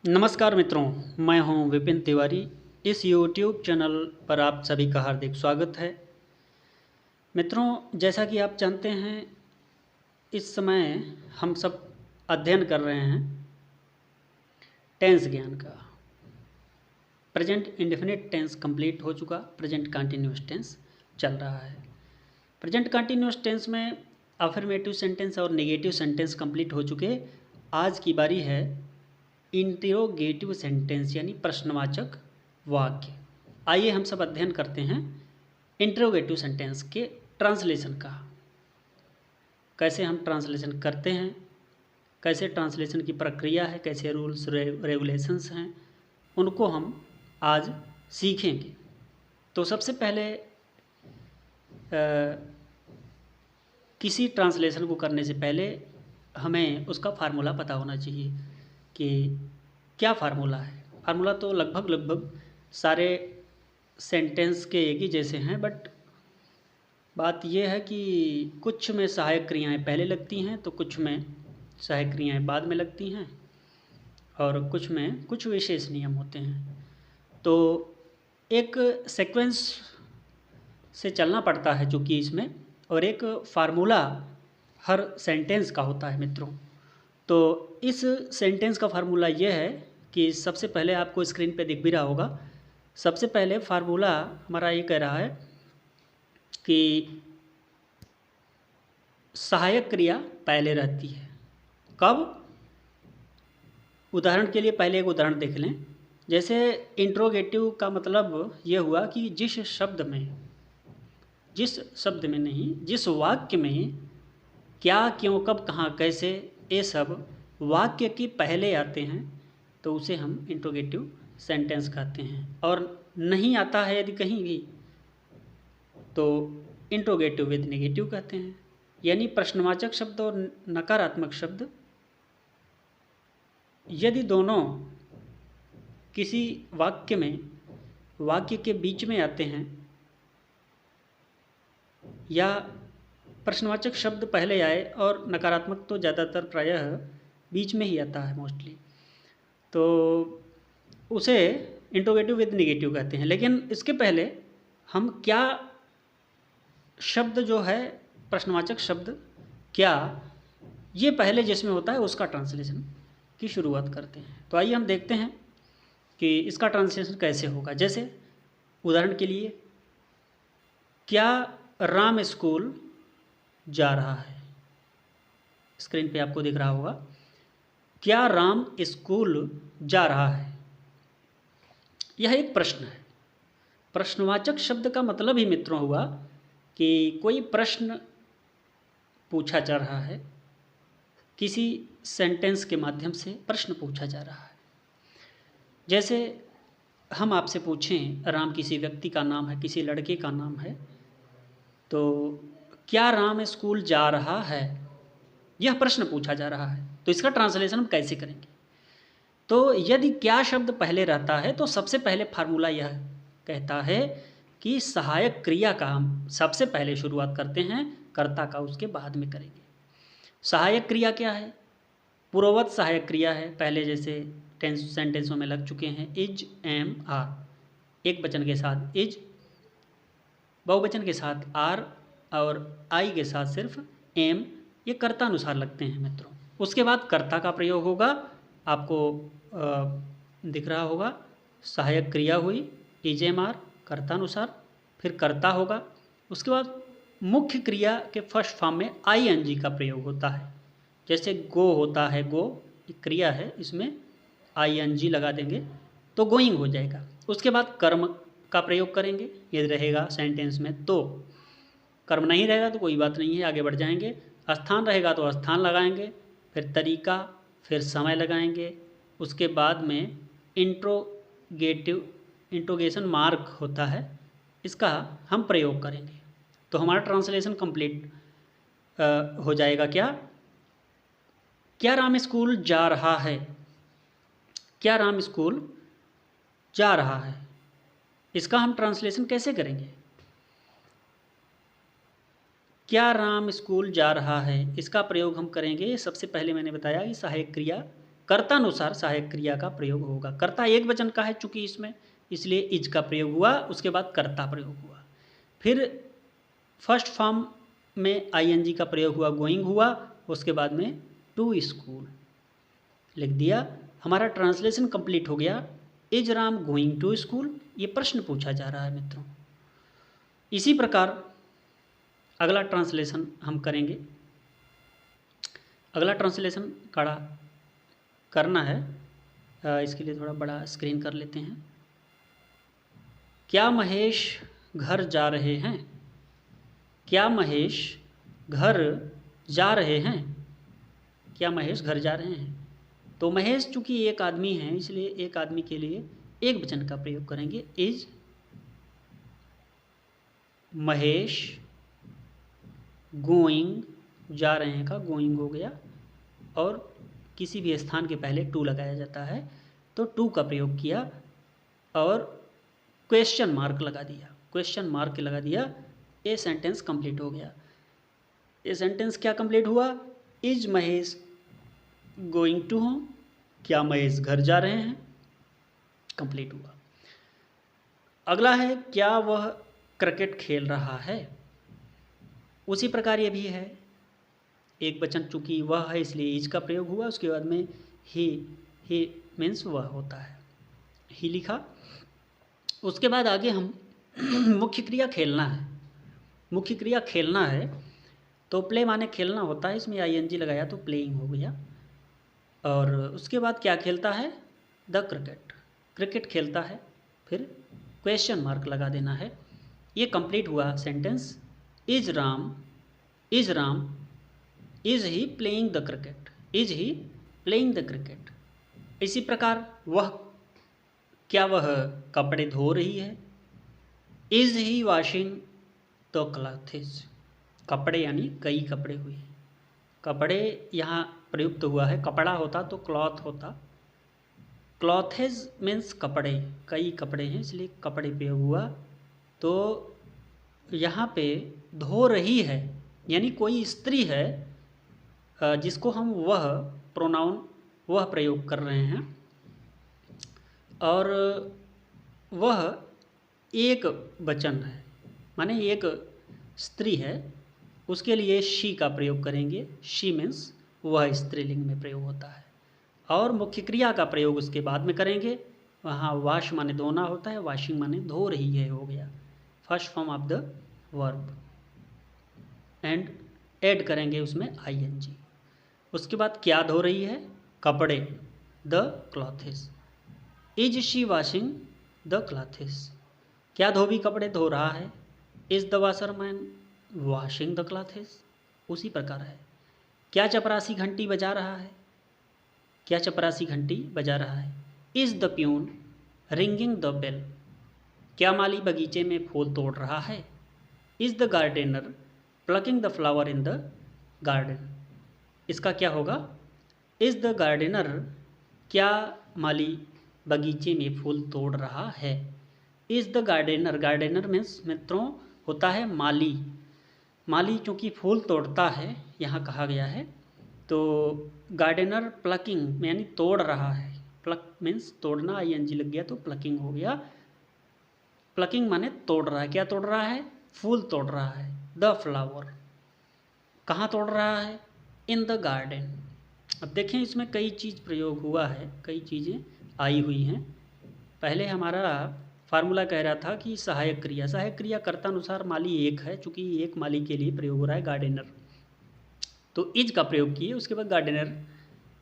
नमस्कार मित्रों, मैं हूं विपिन तिवारी। इस YouTube चैनल पर आप सभी का हार्दिक स्वागत है। मित्रों, जैसा कि आप जानते हैं, इस समय हम सब अध्ययन कर रहे हैं टेंस ज्ञान का। प्रेजेंट इंडेफिनिट टेंस कंप्लीट हो चुका, प्रेजेंट कंटिन्यूअस टेंस चल रहा है। प्रेजेंट कंटिन्यूअस टेंस में अफर्मेटिव सेंटेंस और नेगेटिव सेंटेंस कंप्लीट हो चुके। आज की बारी है इंटरोगेटिव सेंटेंस यानी प्रश्नवाचक वाक्य। आइए हम सब अध्ययन करते हैं इंटरोगेटिव सेंटेंस के ट्रांसलेशन का। कैसे हम ट्रांसलेशन करते हैं, कैसे ट्रांसलेशन की प्रक्रिया है, कैसे रूल्स रेगुलेशंस हैं, उनको हम आज सीखेंगे। तो सबसे पहले किसी ट्रांसलेशन को करने से पहले हमें उसका फार्मूला पता होना चाहिए कि क्या फार्मूला है। फार्मूला तो लगभग सारे सेंटेंस के एक ही जैसे हैं, बट बात यह है कि कुछ में सहायक क्रियाएं पहले लगती हैं तो कुछ में सहायक क्रियाएं बाद में लगती हैं और कुछ में कुछ विशेष नियम होते हैं। तो एक सीक्वेंस से चलना पड़ता है जो कि इसमें, और एक फार्मूला हर सेंटेंस का होता है मित्रों। तो इस सेंटेंस का फार्मूला यह है कि सबसे पहले आपको स्क्रीन पे दिख भी रहा होगा। सबसे पहले फार्मूला हमारा ये कह रहा है कि सहायक क्रिया पहले रहती है। कब? उदाहरण के लिए पहले एक उदाहरण देख लें। जैसे इंट्रोगेटिव का मतलब ये हुआ कि जिस शब्द में नहीं, जिस वाक्य में क्या, क्यों, कब, कहाँ, कैसे, ये सब वाक्य के पहले आते हैं तो उसे हम इंट्रोगेटिव सेंटेंस कहते हैं। और नहीं आता है यदि कहीं भी तो इंट्रोगेटिव विद नेगेटिव कहते हैं। यानी प्रश्नवाचक शब्द और नकारात्मक शब्द यदि दोनों किसी वाक्य के बीच में आते हैं या प्रश्नवाचक शब्द पहले आए और नकारात्मक तो ज़्यादातर प्रायः बीच में ही आता है मोस्टली, तो उसे इंट्रोगेटिव विद नेगेटिव कहते हैं। लेकिन इसके पहले हम क्या शब्द जो है, प्रश्नवाचक शब्द क्या, ये पहले जिसमें होता है उसका ट्रांसलेशन की शुरुआत करते हैं। तो आइए हम देखते हैं कि इसका ट्रांसलेशन कैसे होगा। जैसे उदाहरण के लिए, क्या राम स्कूल जा रहा है? स्क्रीन पे आपको दिख रहा होगा, क्या राम स्कूल जा रहा है। यह एक प्रश्न है। प्रश्नवाचक शब्द का मतलब ही मित्रों हुआ कि कोई प्रश्न पूछा जा रहा है, किसी सेंटेंस के माध्यम से प्रश्न पूछा जा रहा है। जैसे हम आपसे पूछें, राम किसी व्यक्ति का नाम है, किसी लड़के का नाम है, तो क्या राम स्कूल जा रहा है, यह प्रश्न पूछा जा रहा है। तो इसका ट्रांसलेशन हम कैसे करेंगे? तो यदि क्या शब्द पहले रहता है तो सबसे पहले फार्मूला यह कहता है कि सहायक क्रिया का हम सबसे पहले शुरुआत करते हैं, कर्ता का उसके बाद में करेंगे। सहायक क्रिया क्या है? पूर्ववत सहायक क्रिया है। पहले जैसे सेंटेंसों में लग चुके हैं, इज, एम, आर। एक वचन के साथ इज, बहुवचन के साथ आर और आई के साथ सिर्फ एम, ये कर्ता अनुसार लगते हैं मित्रों। उसके बाद कर्ता का प्रयोग होगा, आपको दिख रहा होगा, सहायक क्रिया हुई इज, एम, आर, कर्ता अनुसार, फिर कर्ता होगा। उसके बाद मुख्य क्रिया के फर्स्ट फॉर्म में आई एन जी का प्रयोग होता है। जैसे गो होता है, गो एक क्रिया है, इसमें आई एन जी लगा देंगे तो गोइंग हो जाएगा। उसके बाद कर्म का प्रयोग करेंगे यदि रहेगा सेंटेंस में, तो कर्म नहीं रहेगा तो कोई बात नहीं है, आगे बढ़ जाएंगे। स्थान रहेगा तो स्थान लगाएंगे, फिर तरीका, फिर समय लगाएंगे। उसके बाद में इंट्रोगेशन मार्क होता है, इसका हम प्रयोग करेंगे। तो हमारा ट्रांसलेशन कंप्लीट हो जाएगा। क्या राम स्कूल जा रहा है? क्या राम स्कूल जा रहा है, इसका हम ट्रांसलेशन कैसे करेंगे? क्या राम स्कूल जा रहा है, इसका प्रयोग हम करेंगे। सबसे पहले मैंने बताया कि सहायक क्रिया कर्तानुसार सहायक क्रिया का प्रयोग होगा। कर्ता एक वचन का है चूंकि इसमें, इसलिए इज का प्रयोग हुआ, उसके बाद कर्ता प्रयोग हुआ। फिर फर्स्ट फॉर्म में आईएनजी का प्रयोग हुआ, गोइंग हुआ, उसके बाद में टू स्कूल लिख दिया। हमारा ट्रांसलेशन कंप्लीट हो गया। Is Ram going to school, ये प्रश्न पूछा जा रहा है मित्रों। इसी प्रकार अगला ट्रांसलेशन हम करेंगे। अगला ट्रांसलेशन करना है, इसके लिए थोड़ा बड़ा स्क्रीन कर लेते हैं। क्या महेश घर जा रहे हैं? क्या महेश घर जा रहे हैं? क्या महेश घर जा रहे हैं? तो महेश चूंकि एक आदमी है, इसलिए एक आदमी के लिए एक वचन का प्रयोग करेंगे। इज महेश गोइंग, जा रहे हैं का गोइंग हो गया, और किसी भी स्थान के पहले टू लगाया जाता है, तो टू का प्रयोग किया और क्वेश्चन मार्क लगा दिया। क्वेश्चन मार्क लगा दिया, ये सेंटेंस कंप्लीट हो गया। ये सेंटेंस क्या कंप्लीट हुआ? Is Mahesh going to home, क्या महेश घर जा रहे हैं, कंप्लीट हुआ। अगला है, क्या वह क्रिकेट खेल रहा है? उसी प्रकार ये भी है, एक वचन चूंकि वह है इसलिए इज का प्रयोग हुआ, उसके बाद में ही मीन्स वह होता है, ही लिखा। उसके बाद आगे हम मुख्य क्रिया खेलना है। मुख्य क्रिया खेलना है तो प्ले माने खेलना होता है, इसमें आईएनजी लगाया तो प्लेइंग हो गया। और उसके बाद क्या खेलता है? द क्रिकेट, क्रिकेट खेलता है, फिर क्वेश्चन मार्क लगा देना है। ये कंप्लीट हुआ sentence. Is Ram is he playing the cricket, is he playing the cricket. इसी प्रकार क्या वह कपड़े धो रही है? Is he washing the clothes, कपड़े यानी कई कपड़े हुए, कपड़े यहाँ प्रयुक्त हुआ है, कपड़ा होता तो क्लॉथ होता, क्लॉथेज मीन्स कपड़े, कई कपड़े हैं इसलिए कपड़े प्रयोग हुआ। तो यहाँ पे धो रही है यानी कोई स्त्री है, जिसको हम वह प्रोनाउन वह प्रयोग कर रहे हैं, और वह एक वचन है, माने एक स्त्री है, उसके लिए शी का प्रयोग करेंगे। शी मीन्स वह स्त्रीलिंग में प्रयोग होता है, और मुख्य क्रिया का प्रयोग उसके बाद में करेंगे। वहाँ वॉश माने धोना होता है, वॉशिंग माने धो रही है हो गया, first form of the verb, and add करेंगे उसमें आईएनजी। उसके बाद क्या धो रही है? कपड़े, the clothes. Is she washing the clothes, क्या धोबी कपड़े धो रहा है? Is the washerman washing the clothes. उसी प्रकार है, क्या चपरासी घंटी बजा रहा है? क्या चपरासी घंटी बजा रहा है? Is the peon ringing the bell, क्या माली बगीचे में फूल तोड़ रहा है? Is the gardener plucking the flower in the garden. इसका क्या होगा? इज द गार्डनर, क्या माली बगीचे में फूल तोड़ रहा है? Is the gardener, gardener means मित्रों होता है माली, माली चूँकि फूल तोड़ता है यहाँ कहा गया है, तो गार्डनर प्लकिंग यानी तोड़ रहा है, प्लक मीन्स तोड़ना, आईएनजी लग गया तो प्लकिंग हो गया। प्लकिंग माने तोड़ रहा है, क्या तोड़ रहा है? फूल तोड़ रहा है, द फ्लावर। कहाँ तोड़ रहा है? इन द गार्डन। अब देखें इसमें कई चीज़ प्रयोग हुआ है, कई चीज़ें आई हुई हैं। पहले हमारा फार्मूला कह रहा था कि सहायक क्रिया कर्तानुसार माली एक है, चूँकि एक माली के लिए प्रयोग हो रहा है गार्डनर, तो इज का प्रयोग किए, उसके बाद गार्डनर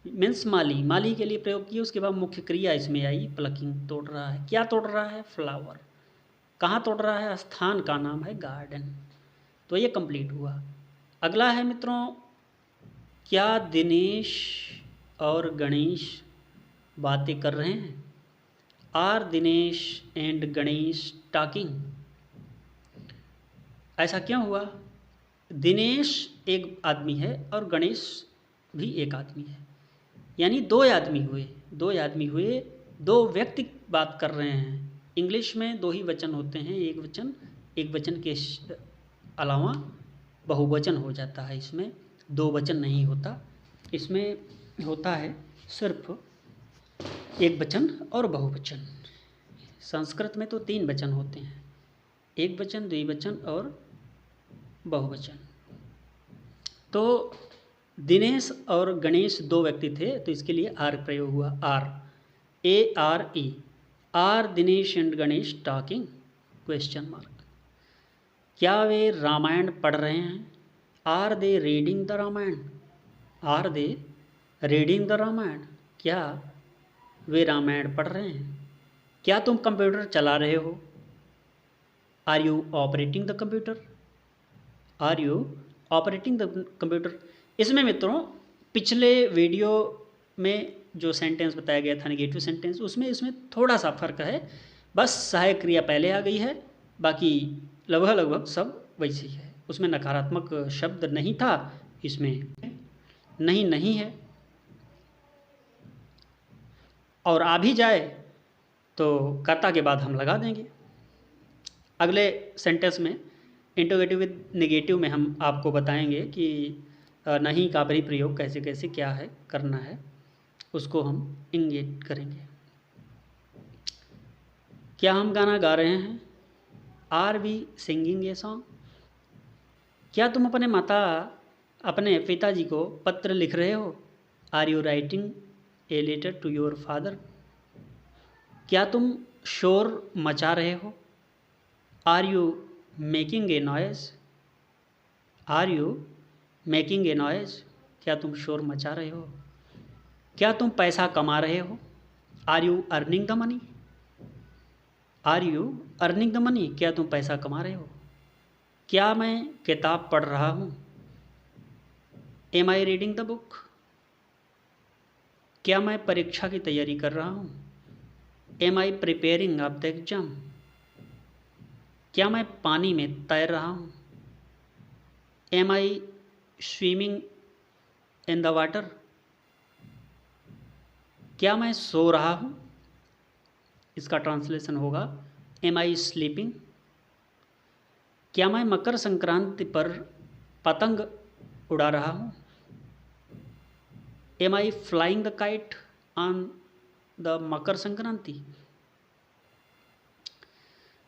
मीन्स माली के लिए प्रयोग किए, उसके बाद मुख्य क्रिया इसमें आई, प्लकिंग, तोड़ रहा है। क्या तोड़ रहा है? फ्लावर। कहाँ तोड़ रहा है? स्थान का नाम है गार्डन। तो ये कंप्लीट हुआ। अगला है मित्रों, क्या दिनेश और गणेश बातें कर रहे हैं? Are Dinesh and Ganesh talking. ऐसा क्यों हुआ? दिनेश एक आदमी है और गणेश भी एक आदमी है, यानी दो आदमी हुए, दो व्यक्ति बात कर रहे हैं। इंग्लिश में दो ही वचन होते हैं, एक वचन के अलावा बहुवचन हो जाता है, इसमें दो वचन नहीं होता। इसमें होता है सिर्फ एक वचन और बहुवचन। संस्कृत में तो 3 वचन होते हैं, एक वचन, द्विवचन और बहुवचन। तो दिनेश और गणेश 2 व्यक्ति थे, तो इसके लिए आर प्रयोग हुआ, ARE। Are Dinesh and Ganesh talking? Question mark. क्या वे रामायण पढ़ रहे हैं? Are they reading the Ramayana? Are they reading the Ramayana? क्या वे रामायण पढ़ रहे हैं? क्या तुम कंप्यूटर चला रहे हो? Are you operating the computer? Are you operating the computer? इसमें मित्रों पिछले वीडियो में जो सेंटेंस बताया गया था नेगेटिव सेंटेंस, उसमें इसमें थोड़ा सा फर्क है, बस सहायक क्रिया पहले आ गई है, बाकी लगभग सब वैसे ही है। उसमें नकारात्मक शब्द नहीं था, इसमें नहीं है, और आ भी जाए तो कर्ता के बाद हम लगा देंगे। अगले सेंटेंस में इंटरोगेटिव विद नेगेटिव में हम आपको बताएंगे कि नहीं का प्रयोग कैसे कैसे क्या है करना है, उसको हम इंगेज करेंगे। क्या हम गाना गा रहे हैं? Are we singing a song? क्या तुम अपने पिताजी को पत्र लिख रहे हो? Are you writing a letter to your father? क्या तुम शोर मचा रहे हो? Are you making a noise? Are you making a noise? क्या तुम शोर मचा रहे हो? क्या तुम पैसा कमा रहे हो? Are you earning the money? Are you earning the money? क्या तुम पैसा कमा रहे हो? क्या मैं किताब पढ़ रहा हूँ? Am I reading the book? क्या मैं परीक्षा की तैयारी कर रहा हूँ? Am I preparing of the exam? क्या मैं पानी में तैर रहा हूँ? Am I swimming in the water? क्या मैं सो रहा हूँ? इसका ट्रांसलेशन होगा एम आई स्लीपिंग? क्या मैं मकर संक्रांति पर पतंग उड़ा रहा हूँ? Am I flying the kite on the Makar Sankranti?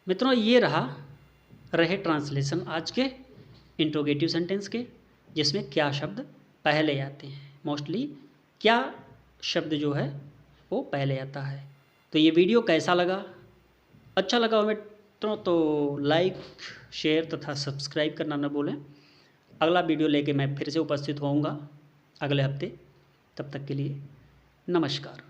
मित्रों ये रहे ट्रांसलेशन आज के इंट्रोगेटिव सेंटेंस के, जिसमें क्या शब्द पहले आते हैं। मोस्टली क्या शब्द जो है वो पहले आता है। तो ये वीडियो कैसा लगा? अच्छा लगा हो मित्रों तो लाइक, शेयर तथा सब्सक्राइब करना न भूलें। अगला वीडियो लेके मैं फिर से उपस्थित होऊंगा अगले हफ्ते। तब तक के लिए नमस्कार।